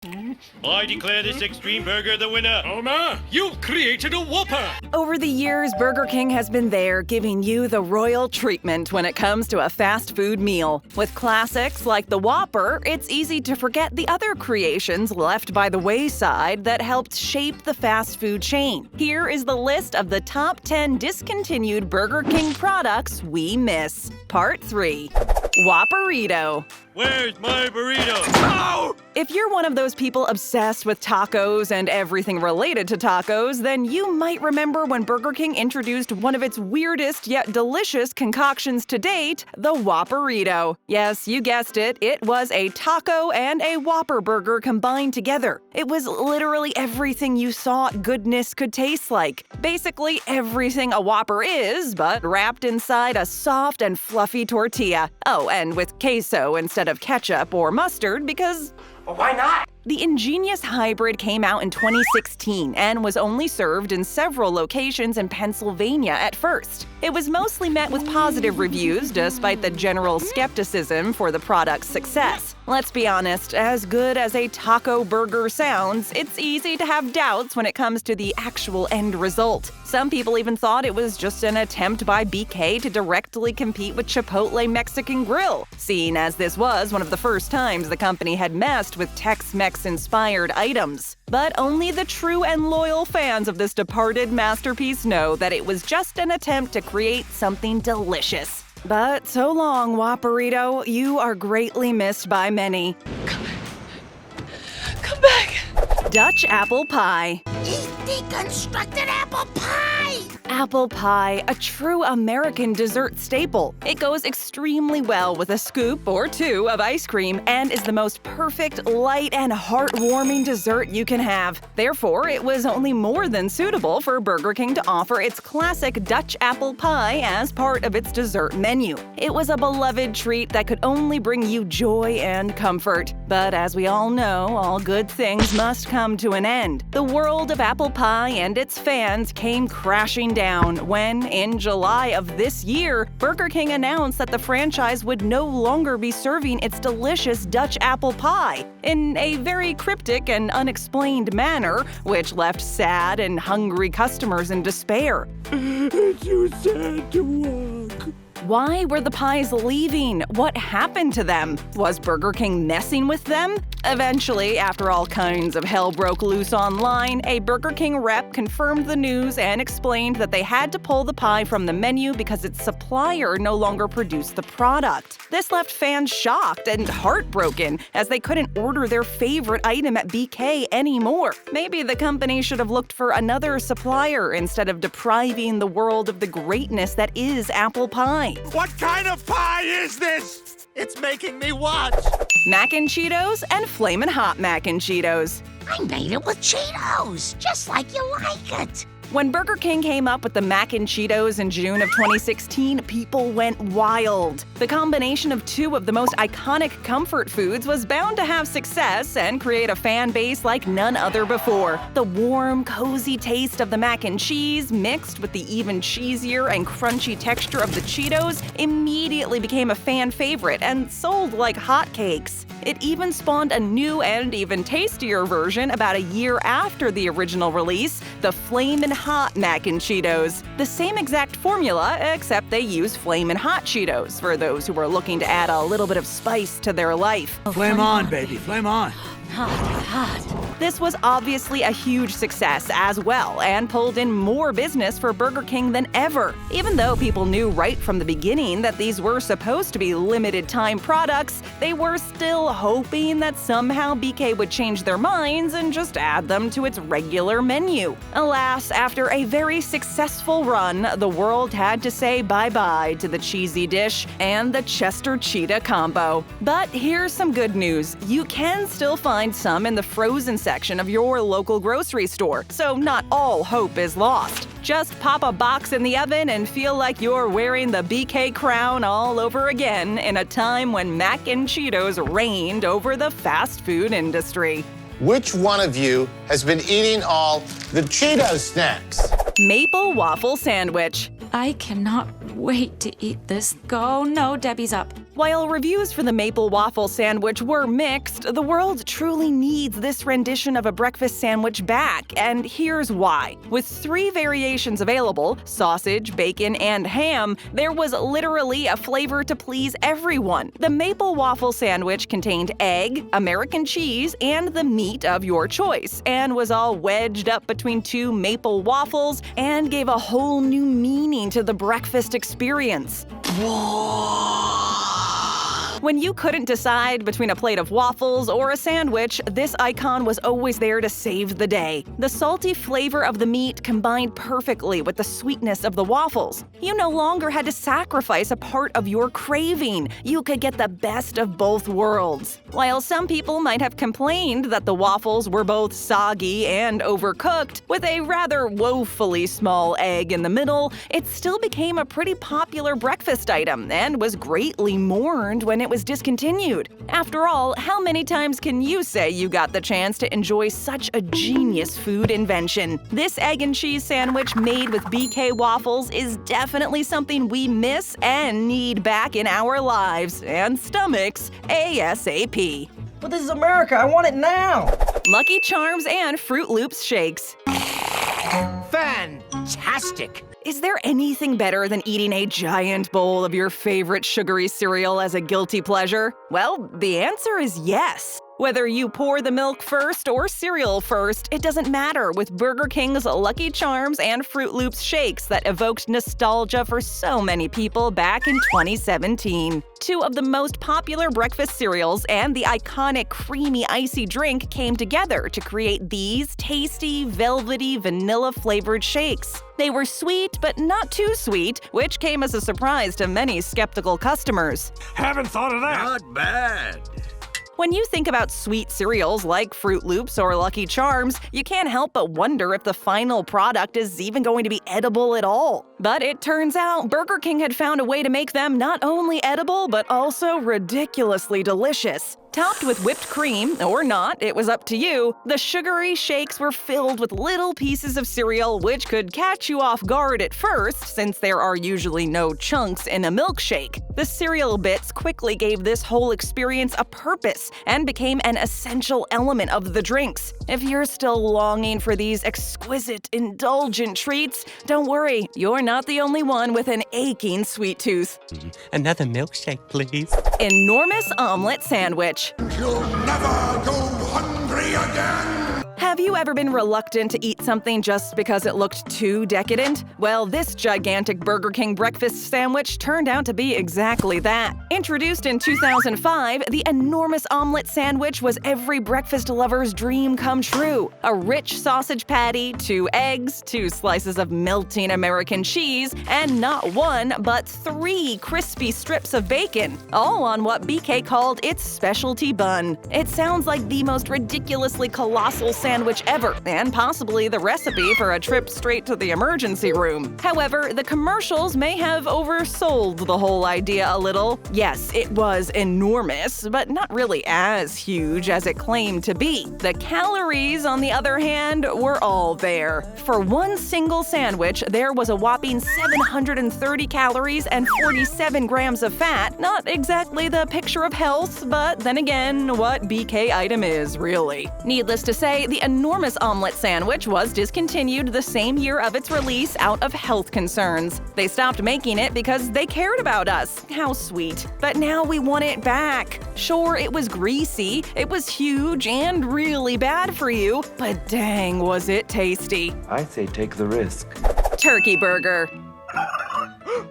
I declare this extreme burger the winner. Homer, you've created a Whopper! Over the years, Burger King has been there giving you the royal treatment when it comes to a fast food meal. With classics like the Whopper, it's easy to forget the other creations left by the wayside that helped shape the fast food chain. Here is the list of the top 10 discontinued Burger King products we miss. Part 3. Whopperito. Where's my burrito? Oh! If you're one of those people obsessed with tacos and everything related to tacos, then you might remember when Burger King introduced one of its weirdest yet delicious concoctions to date, the Whopperito. Yes, you guessed it, it was a taco and a Whopper burger combined together. It was literally everything you thought goodness could taste like. Basically everything a Whopper is, but wrapped inside a soft and fluffy tortilla. Oh, and with queso instead of ketchup or mustard because Why not? the ingenious hybrid came out in 2016 and was only served in several locations in Pennsylvania at first. It was mostly met with positive reviews despite the general skepticism for the product's success. Let's be honest, as good as a taco burger sounds, it's easy to have doubts when it comes to the actual end result. Some people even thought it was just an attempt by BK to directly compete with Chipotle Mexican Grill, seeing as this was one of the first times the company had messed with Tex-Mex-inspired items. But only the true and loyal fans of this departed masterpiece know that it was just an attempt to create something delicious. But so long, Whopperito, you are greatly missed by many. Come back! Dutch apple pie. Eat deconstructed apple pie! Apple pie, a true American dessert staple. It goes extremely well with a scoop or two of ice cream and is the most perfect, light, and heartwarming dessert you can have. Therefore, it was only more than suitable for Burger King to offer its classic Dutch apple pie as part of its dessert menu. It was a beloved treat that could only bring you joy and comfort. But as we all know, all good things must come to an end. The world of apple pie and its fans came crashing down when, in July of this year, Burger King announced that the franchise would no longer be serving its delicious Dutch apple pie in a very cryptic and unexplained manner, which left sad and hungry customers in despair. It's too sad to walk. Why were the pies leaving? What happened to them? Was Burger King messing with them? Eventually, after all kinds of hell broke loose online, a Burger King rep confirmed the news and explained that they had to pull the pie from the menu because its supplier no longer produced the product. This left fans shocked and heartbroken as they couldn't order their favorite item at BK anymore. Maybe the company should have looked for another supplier instead of depriving the world of the greatness that is apple pie. What kind of pie is this? It's making me watch. Mac and Cheetos and Flamin' Hot Mac and Cheetos. I made it with Cheetos, just like you like it. When Burger King came up with the Mac and Cheetos in June of 2016, people went wild. The combination of two of the most iconic comfort foods was bound to have success and create a fan base like none other before. The warm, cozy taste of the mac and cheese, mixed with the even cheesier and crunchy texture of the Cheetos, immediately became a fan favorite and sold like hotcakes. It even spawned a new and even tastier version about a year after the original release, the Flamin' Hot Mac and Cheetos. The same exact formula, except they use Flamin' Hot Cheetos for those who are looking to add a little bit of spice to their life. Flame on, baby, flame on. Hot. This was obviously a huge success as well and pulled in more business for Burger King than ever. Even though people knew right from the beginning that these were supposed to be limited-time products, they were still hoping that somehow BK would change their minds and just add them to its regular menu. Alas, after a very successful run, the world had to say bye-bye to the cheesy dish and the Chester Cheetah combo. But here's some good news. You can still find some in the frozen section of your local grocery store, so not all hope is lost. Just pop a box in the oven and feel like you're wearing the BK crown all over again in a time when Mac and Cheetos reigned over the fast food industry. Which one of you has been eating all the Cheetos snacks? Maple waffle sandwich. I cannot wait to eat this. Go, no, Debbie's up. While reviews for the maple waffle sandwich were mixed, the world truly needs this rendition of a breakfast sandwich back, and here's why. With 3 variations available, sausage, bacon, and ham, there was literally a flavor to please everyone. The maple waffle sandwich contained egg, American cheese, and the meat of your choice, and was all wedged up between 2 maple waffles and gave a whole new meaning to the breakfast experience. When you couldn't decide between a plate of waffles or a sandwich, this icon was always there to save the day. The salty flavor of the meat combined perfectly with the sweetness of the waffles. You no longer had to sacrifice a part of your craving. You could get the best of both worlds. While some people might have complained that the waffles were both soggy and overcooked, with a rather woefully small egg in the middle, it still became a pretty popular breakfast item and was greatly mourned when it was discontinued. After all, how many times can you say you got the chance to enjoy such a genius food invention? This egg and cheese sandwich made with BK waffles is definitely something we miss and need back in our lives and stomachs ASAP. But this is America, I want it now! Lucky Charms and Froot Loops shakes. Fantastic! Is there anything better than eating a giant bowl of your favorite sugary cereal as a guilty pleasure? Well, the answer is yes. Whether you pour the milk first or cereal first, it doesn't matter with Burger King's Lucky Charms and Froot Loops shakes that evoked nostalgia for so many people back in 2017. 2 of the most popular breakfast cereals and the iconic creamy icy drink came together to create these tasty, velvety, vanilla-flavored shakes. They were sweet, but not too sweet, which came as a surprise to many skeptical customers. Haven't thought of that. Not bad. When you think about sweet cereals like Froot Loops or Lucky Charms, you can't help but wonder if the final product is even going to be edible at all. But it turns out Burger King had found a way to make them not only edible, but also ridiculously delicious. Topped with whipped cream, or not, it was up to you, the sugary shakes were filled with little pieces of cereal which could catch you off guard at first, since there are usually no chunks in a milkshake. The cereal bits quickly gave this whole experience a purpose and became an essential element of the drinks. If you're still longing for these exquisite, indulgent treats, don't worry, you're not the only one with an aching sweet tooth. Another milkshake, please. Enormous omelet sandwich. You'll never go hungry again! Have you ever been reluctant to eat something just because it looked too decadent? Well, this gigantic Burger King breakfast sandwich turned out to be exactly that. Introduced in 2005, the enormous omelet sandwich was every breakfast lover's dream come true. A rich sausage patty, 2 eggs, 2 slices of melting American cheese, and not 1, but 3 crispy strips of bacon, all on what BK called its specialty bun. It sounds like the most ridiculously colossal sandwich ever, and possibly the recipe for a trip straight to the emergency room. However, the commercials may have oversold the whole idea a little. Yes, it was enormous, but not really as huge as it claimed to be. The calories, on the other hand, were all there. For one single sandwich, there was a whopping 730 calories and 47 grams of fat. Not exactly the picture of health, but then again, what BK item is, really. Needless to say, the enormous omelet sandwich was discontinued the same year of its release out of health concerns. They stopped making it because they cared about us. How sweet. But now we want it back. Sure, it was greasy, it was huge and really bad for you, but dang, was it tasty. I say take the risk. Turkey burger.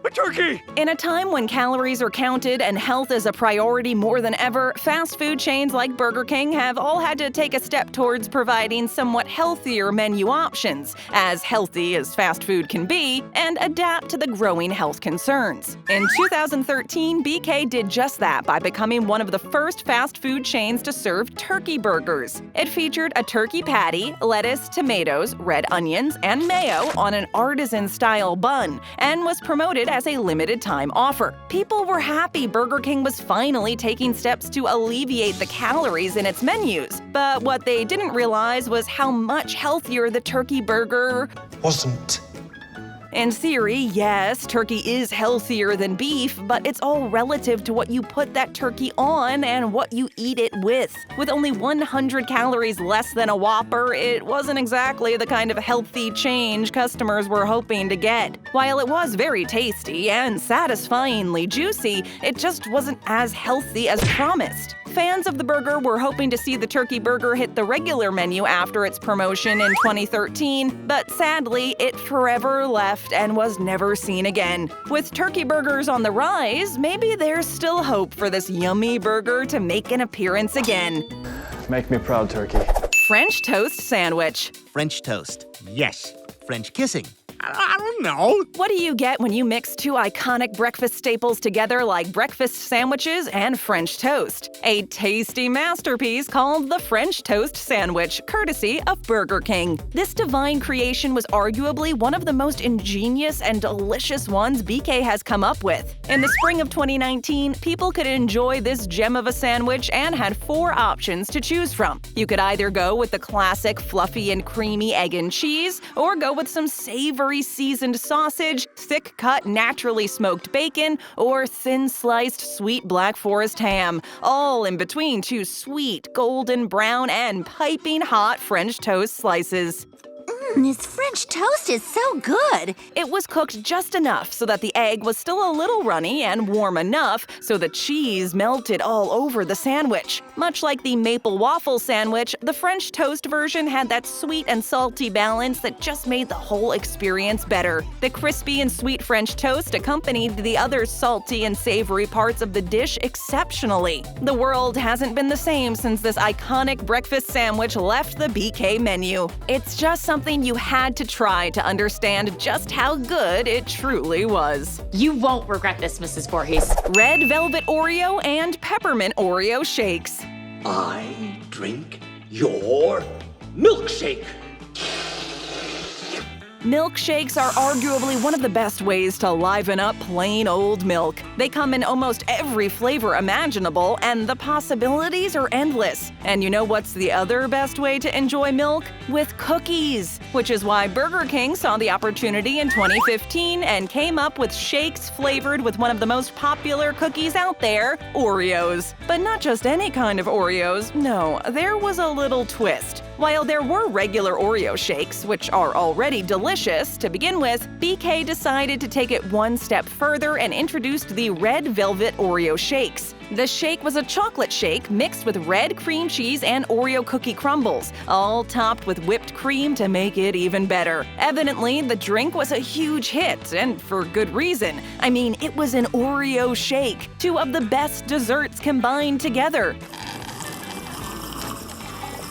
A turkey! In a time when calories are counted and health is a priority more than ever, fast food chains like Burger King have all had to take a step towards providing somewhat healthier menu options, as healthy as fast food can be, and adapt to the growing health concerns. In 2013, BK did just that by becoming one of the first fast food chains to serve turkey burgers. It featured a turkey patty, lettuce, tomatoes, red onions, and mayo on an artisan-style bun, and was promoted as a limited-time offer. People were happy Burger King was finally taking steps to alleviate the calories in its menus, but what they didn't realize was how much healthier the turkey burger Wasn't. In theory, yes, turkey is healthier than beef, but it's all relative to what you put that turkey on and what you eat it with. With only 100 calories less than a Whopper, it wasn't exactly the kind of healthy change customers were hoping to get. While it was very tasty and satisfyingly juicy, it just wasn't as healthy as promised. Fans of the burger were hoping to see the turkey burger hit the regular menu after its promotion in 2013, but sadly, it forever left and was never seen again. With turkey burgers on the rise, maybe there's still hope for this yummy burger to make an appearance again. Make me proud, turkey. French toast sandwich. French toast. Yes. French kissing. I don't know. What do you get when you mix two iconic breakfast staples together like breakfast sandwiches and French toast? A tasty masterpiece called the French toast sandwich, courtesy of Burger King. This divine creation was arguably one of the most ingenious and delicious ones BK has come up with. In the spring of 2019, people could enjoy this gem of a sandwich and had 4 options to choose from. You could either go with the classic fluffy and creamy egg and cheese, or go with some savory seasoned sausage, thick-cut naturally smoked bacon, or thin-sliced sweet Black Forest ham, all in between 2 sweet, golden brown, and piping hot French toast slices. This French toast is so good. It was cooked just enough so that the egg was still a little runny and warm enough so the cheese melted all over the sandwich. Much like the maple waffle sandwich, the French toast version had that sweet and salty balance that just made the whole experience better. The crispy and sweet French toast accompanied the other salty and savory parts of the dish exceptionally. The world hasn't been the same since this iconic breakfast sandwich left the BK menu. It's just something you had to try to understand just how good it truly was. You won't regret this, Mrs. Voorhees. Red Velvet Oreo and Peppermint Oreo shakes. I drink your milkshake. Milkshakes are arguably one of the best ways to liven up plain old milk. They come in almost every flavor imaginable, and the possibilities are endless. And you know what's the other best way to enjoy milk? With cookies! Which is why Burger King saw the opportunity in 2015 and came up with shakes flavored with one of the most popular cookies out there, Oreos. But not just any kind of Oreos, no, there was a little twist. While there were regular Oreo shakes, which are already delicious to begin with, BK decided to take it one step further and introduced the Red Velvet Oreo shakes. The shake was a chocolate shake mixed with red cream cheese and Oreo cookie crumbles, all topped with whipped cream to make it even better. Evidently, the drink was a huge hit, and for good reason. I mean, it was an Oreo shake, 2 of the best desserts combined together.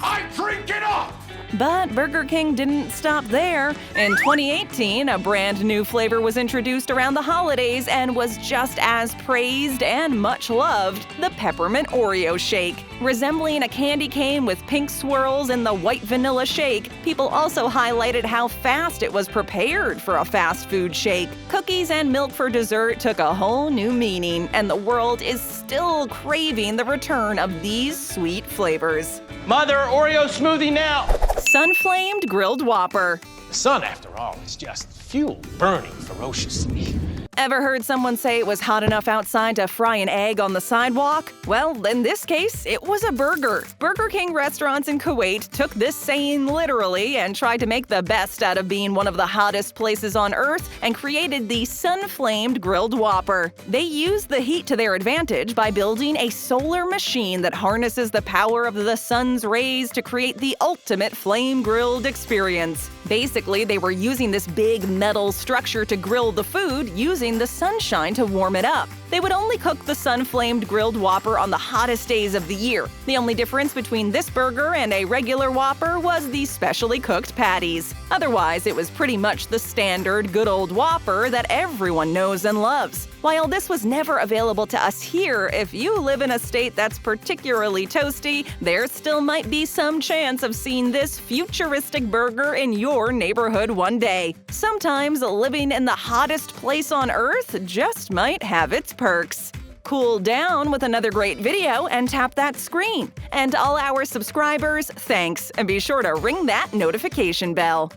I drink it up! But Burger King didn't stop there. In 2018, a brand new flavor was introduced around the holidays and was just as praised and much loved, the Peppermint Oreo shake. Resembling a candy cane with pink swirls in the white vanilla shake, people also highlighted how fast it was prepared for a fast food shake. Cookies and milk for dessert took a whole new meaning, and the world is still craving the return of these sweet flavors. Mother, Oreo smoothie now! Sun-flamed grilled Whopper. The sun, after all, is just fuel burning ferociously. Ever heard someone say it was hot enough outside to fry an egg on the sidewalk? Well, in this case, it was a burger. Burger King restaurants in Kuwait took this saying literally and tried to make the best out of being one of the hottest places on Earth and created the sun-flamed grilled Whopper. They used the heat to their advantage by building a solar machine that harnesses the power of the sun's rays to create the ultimate flame-grilled experience. Basically, they were using this big metal structure to grill the food using the sunshine to warm it up. They would only cook the sun-flamed grilled Whopper on the hottest days of the year. The only difference between this burger and a regular Whopper was the specially cooked patties. Otherwise, it was pretty much the standard good old Whopper that everyone knows and loves. While this was never available to us here, if you live in a state that's particularly toasty, there still might be some chance of seeing this futuristic burger in your neighborhood one day. Sometimes living in the hottest place on Earth just might have its perks. Cool down with another great video and tap that screen. And all our subscribers, thanks, and be sure to ring that notification bell.